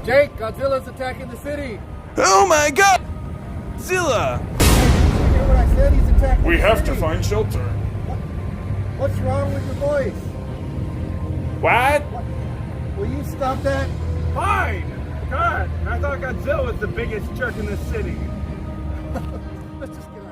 Jake, Godzilla's attacking the city. Oh my god! Godzilla! Did you hear what I said? He's attacking We the have city. to find shelter. What's wrong with your voice? What? Will you stop that? Fine! God, I thought Godzilla was the biggest jerk in the city. Let's just get on.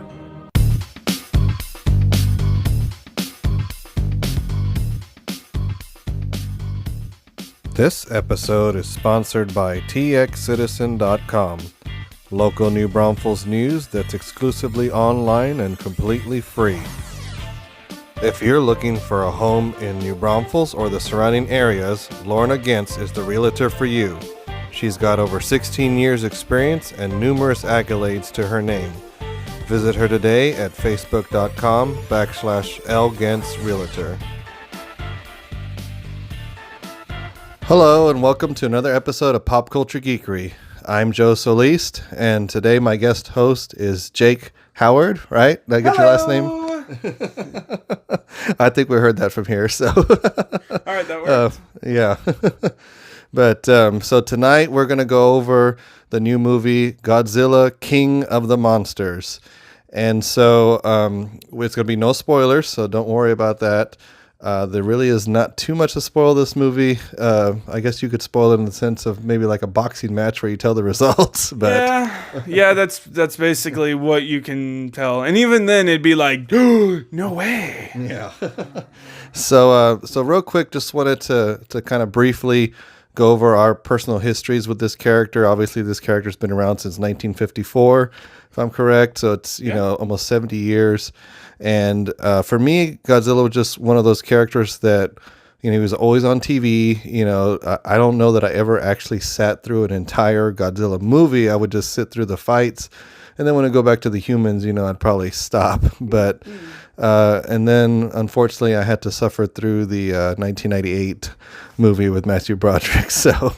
This episode is sponsored by txcitizen.com, local New Braunfels news that's exclusively online and completely free. If you're looking for a home in New Braunfels or the surrounding areas, Lorna Gentz is the realtor for you. She's got over 16 years experience and numerous accolades to her name. Visit her today at facebook.com/LGentzRealtor. Hello and welcome to another episode of Pop Culture Geekery. I'm Joe Soliste, and today my guest host is Jake Howard, right? Did I get your last name? I think we heard that from here, so. Alright, that worked. Yeah. But so tonight we're going to go over the new movie Godzilla, King of the Monsters. And so it's going to be no spoilers, so don't worry about that. There really is not too much to spoil this movie. I guess you could spoil it in the sense of maybe like a boxing match where you tell the results. But yeah, that's basically what you can tell. And even then, it'd be like, no way. Yeah. So real quick, just wanted to kind of briefly go over our personal histories with this character. Obviously, this character's been around since 1954, if I'm correct. So it's, you know, almost 70 years. And for me, Godzilla was just one of those characters that, you know, he was always on TV. You know, I don't know that I ever actually sat through an entire Godzilla movie. I would just sit through the fights. And then when I go back to the humans, you know, I'd probably stop. But, and then unfortunately I had to suffer through the 1998 movie with Matthew Broderick. So,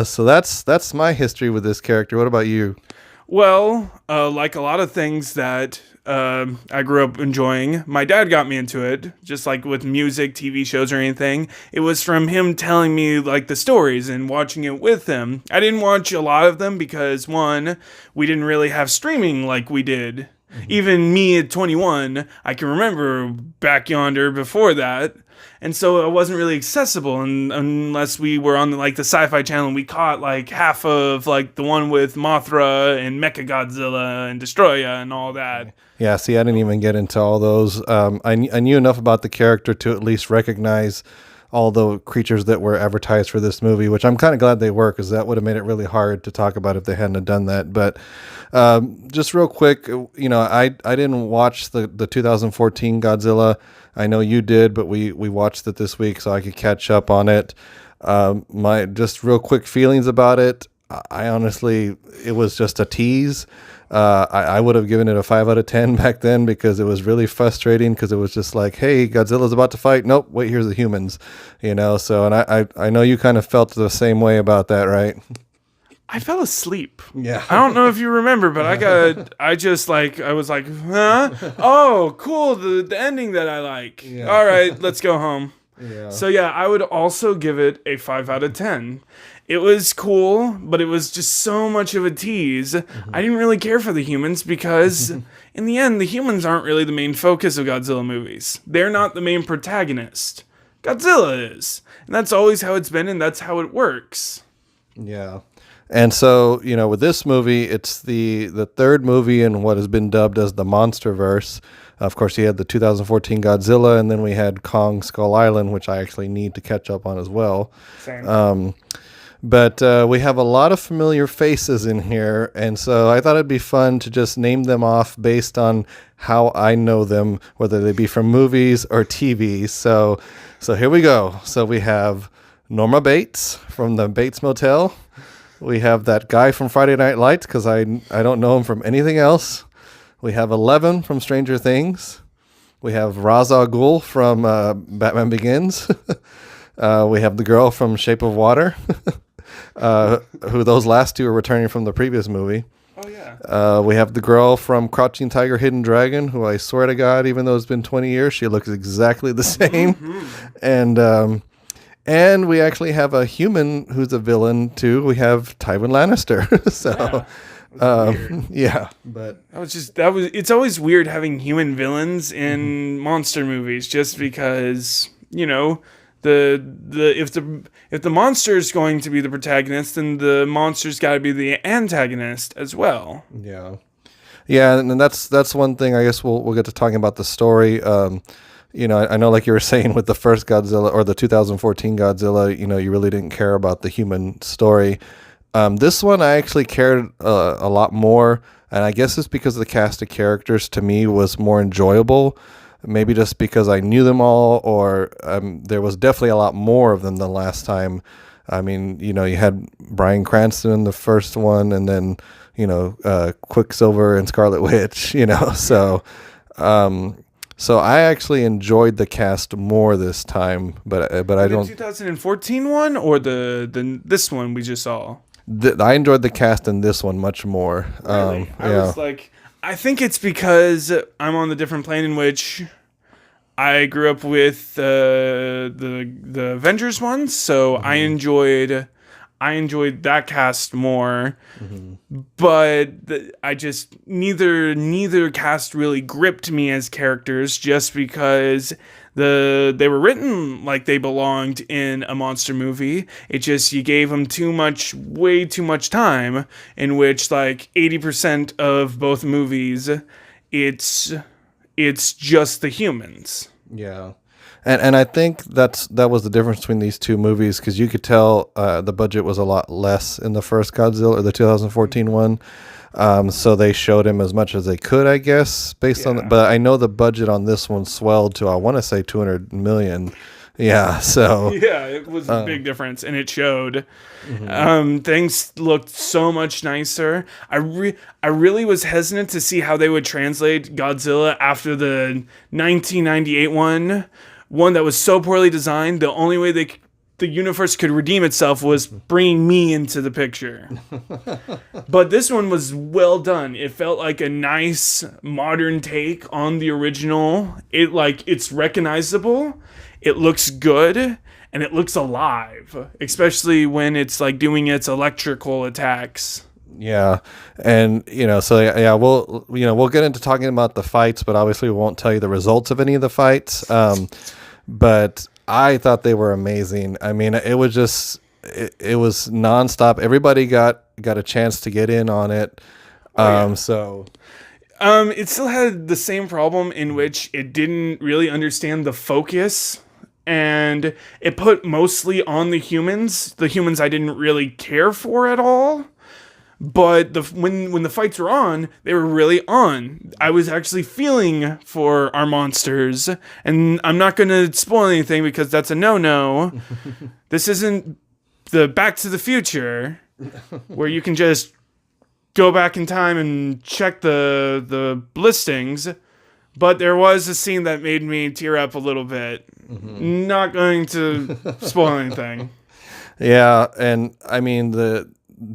so that's my history with this character. What about you? Well, like a lot of things that I grew up enjoying, my dad got me into it, just like with music, TV shows, or anything. It was from him telling me like the stories and watching it with him. I didn't watch a lot of them because, one, we didn't really have streaming like we did. Mm-hmm. Even me at 21, I can remember back yonder before that. And so it wasn't really accessible unless we were on like the Sci-Fi Channel and we caught like half of like the one with Mothra and Mechagodzilla and Destroya and all that. Yeah, see, I didn't even get into all those. I knew enough about the character to at least recognize all the creatures that were advertised for this movie, which I'm kind of glad they were, because that would have made it really hard to talk about if they hadn't have done that. But just real quick, you know, I didn't watch the 2014 Godzilla. I know you did, but we watched it this week so I could catch up on it. My just real quick feelings about it. I honestly, it was just a tease. I would have given it a 5 out of 10 back then because it was really frustrating, because it was just like, hey, Godzilla's about to fight. Nope, wait, here's the humans, you know? So, and I know you kind of felt the same way about that, right? I fell asleep. Yeah. I don't know if you remember, but I was like, huh? Oh, cool. The ending that I like. Yeah. All right, let's go home. Yeah. So yeah, I would also give it a 5 out of 10. It was cool, but it was just so much of a tease. Mm-hmm. I didn't really care for the humans because in the end, the humans aren't really the main focus of Godzilla movies. They're not the main protagonist. Godzilla is. And that's always how it's been, and that's how it works. Yeah. And so, you know, with this movie, it's the third movie in what has been dubbed as the Monsterverse. Of course, you had the 2014 Godzilla, and then we had Kong Skull Island, which I actually need to catch up on as well. Same. But we have a lot of familiar faces in here, and so I thought it'd be fun to just name them off based on how I know them, whether they be from movies or TV. So here we go. So we have Norma Bates from the Bates Motel. We have that guy from Friday Night Lights, because I don't know him from anything else. We have Eleven from Stranger Things. We have Ra's al Ghul from Batman Begins. We have the girl from Shape of Water, who those last two are returning from the previous movie. Oh, yeah. We have the girl from Crouching Tiger, Hidden Dragon, who I swear to God, even though it's been 20 years, she looks exactly the same. Mm-hmm. And we actually have a human who's a villain too. We have Tywin Lannister. So, yeah, but it's always weird having human villains in monster movies, just because, you know, if the monster is going to be the protagonist, then the monster's got to be the antagonist as well. yeah, and that's one thing. I guess we'll get to talking about the story. You know, I know, like you were saying with the first Godzilla or the 2014 Godzilla, you know, you really didn't care about the human story. This one I actually cared a lot more, and I guess it's because the cast of characters to me was more enjoyable. Maybe just because I knew them all, or there was definitely a lot more of them than last time. I mean, you know, you had Bryan Cranston in the first one, and then, you know, Quicksilver and Scarlet Witch, you know, so I actually enjoyed the cast more this time, but I don't. The 2014 one or this one we just saw? I enjoyed the cast in this one much more. Really? I think it's because I'm on the different plane in which I grew up with the Avengers one, so I enjoyed that cast more. But I just neither cast really gripped me as characters, just because they were written like they belonged in a monster movie. It just, you gave them way too much time, in which like 80% of both movies, it's just the humans. Yeah. And I think that was the difference between these two movies, because you could tell the budget was a lot less in the first Godzilla, or the 2014 one. So they showed him as much as they could, I guess, based on. But I know the budget on this one swelled to, I want to say, $200 million. Yeah. So yeah, it was a big difference, and it showed. Things looked so much nicer. I really was hesitant to see how they would translate Godzilla after the 1998 one that was so poorly designed. The only way the universe could redeem itself was bringing me into the picture. But this one was well done. It felt like a nice modern take on the original. It's recognizable. It looks good, and it looks alive, especially when it's like doing its electrical attacks. Yeah, and we'll get into talking about the fights, but obviously we won't tell you the results of any of the fights. But I thought they were amazing. I mean, it was just it was nonstop. Everybody got a chance to get in on it. It still had the same problem in which it didn't really understand the focus, and it put mostly on the humans. The humans I didn't really care for at all. But when the fights were on, they were really on. I was actually feeling for our monsters. And I'm not going to spoil anything, because that's a no-no. This isn't the Back to the Future, where you can just go back in time and check the listings. But there was a scene that made me tear up a little bit. Not going to spoil anything. Yeah, and I mean, the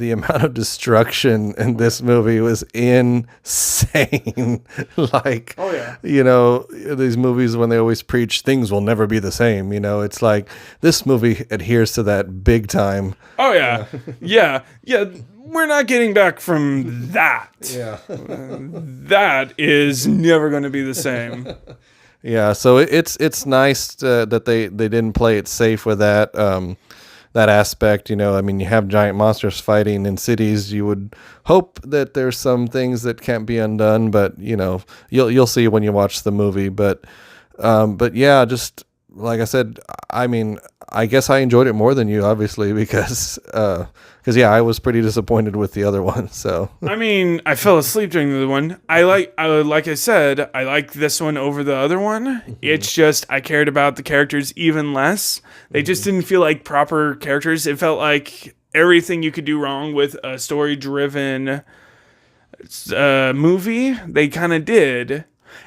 amount of destruction in this movie was insane. Like, you know, these movies, when they always preach things will never be the same, you know, it's like this movie adheres to that big time. Oh yeah. Yeah. We're not getting back from that. Yeah. That is never going to be the same. Yeah. So it's nice that they didn't play it safe with that. That aspect, you know, I mean, you have giant monsters fighting in cities. You would hope that there's some things that can't be undone, but you know, you'll see when you watch the movie. But yeah, just like I said, I mean, I guess I enjoyed it more than you, obviously, because yeah, I was pretty disappointed with the other one. So I mean, I fell asleep during the other one. like I said, I like this one over the other one. It's just I cared about the characters even less. They just didn't feel like proper characters. It felt like everything you could do wrong with a story-driven movie, they kind of did.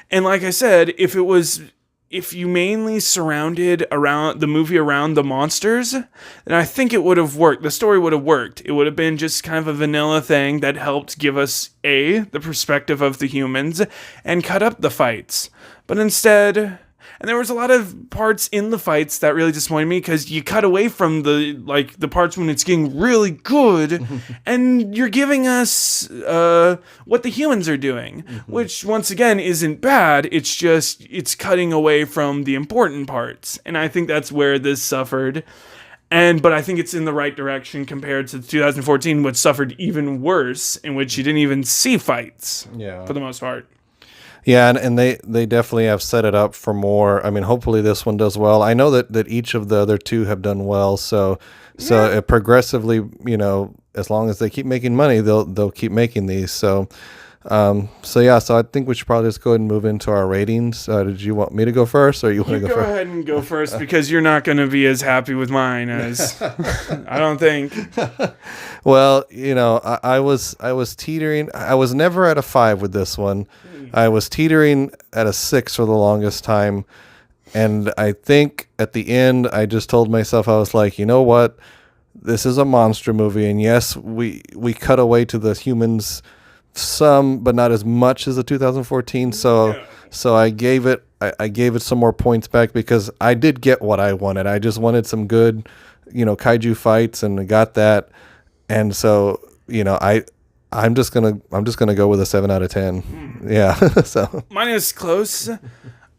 And like I said, if you mainly surrounded around the movie around the monsters, then I think it would have worked. The story would have worked. It would have been just kind of a vanilla thing that helped give us the perspective of the humans and cut up the fights. But instead, And there was a lot of parts in the fights that really disappointed me because you cut away from the parts when it's getting really good, and you're giving us what the humans are doing, which once again isn't bad. It's just it's cutting away from the important parts, and I think that's where this suffered. But I think it's in the right direction compared to 2014, which suffered even worse, in which you didn't even see fights for the most part. Yeah, and they definitely have set it up for more. I mean, hopefully this one does well. I know that each of the other two have done well, so it progressively, as long as they keep making money, they'll keep making these. So I think we should probably just go ahead and move into our ratings. Did you want me to go first, or you want to go first? Go ahead and go first because you're not going to be as happy with mine as I don't think. Well, I was teetering. I was never at a 5 with this one. I was teetering at a 6 for the longest time. And I think at the end, I just told myself, I was like, you know what? This is a monster movie. And yes, we cut away to the humans some, but not as much as the 2014. So I gave it some more points back because I did get what I wanted. I just wanted some good, kaiju fights, and I got that. And so, I'm just gonna go with a 7 out of 10. Yeah. So mine is close.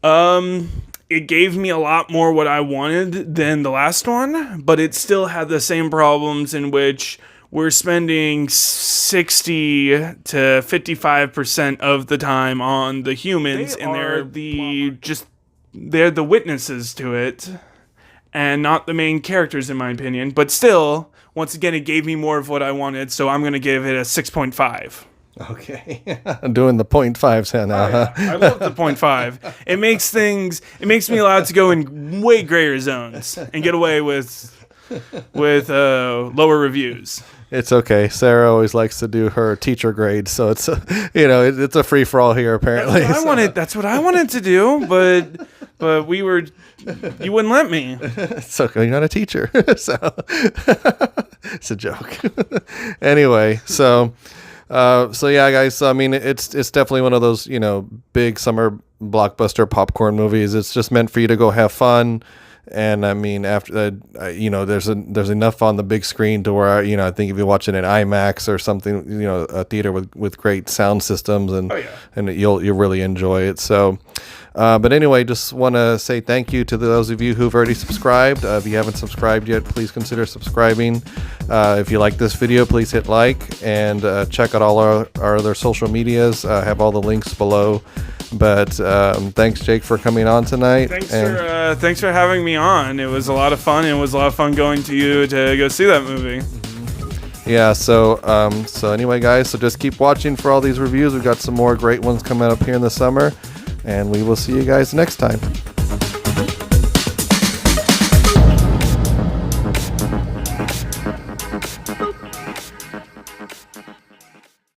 It gave me a lot more what I wanted than the last one, but it still had the same problems in which we're spending 60 to 55% of the time on the humans, and they're the witnesses to it, and not the main characters, in my opinion. But still, once again, it gave me more of what I wanted, so I'm going to give it a 6.5. Okay. I'm doing the 0.5s now. Yeah. I love the 0.5. It makes me allowed to go in way grayer zones and get away with lower reviews. It's okay. Sarah always likes to do her teacher grade, so it's it's a free for all here apparently. That's what I wanted to do, but you wouldn't let me. It's okay. You're not a teacher, so it's a joke. Anyway, so yeah, guys. So, I mean, it's definitely one of those big summer blockbuster popcorn movies. It's just meant for you to go have fun. And I mean, after that, there's enough on the big screen to where I think if you watch it in IMAX or something, a theater with great sound systems, and you'll really enjoy it. So, but anyway, just want to say thank you to those of you who've already subscribed. If you haven't subscribed yet, please consider subscribing. If you like this video, please hit like, and check out all our other social medias. Have all the links below. But thanks, Jake, for coming on tonight. Thanks for having me on. It was a lot of fun. It was a lot of fun going to you to go see that movie. Yeah. So anyway, guys, so just keep watching for all these reviews. We've got some more great ones coming up here in the summer, and we will see you guys next time.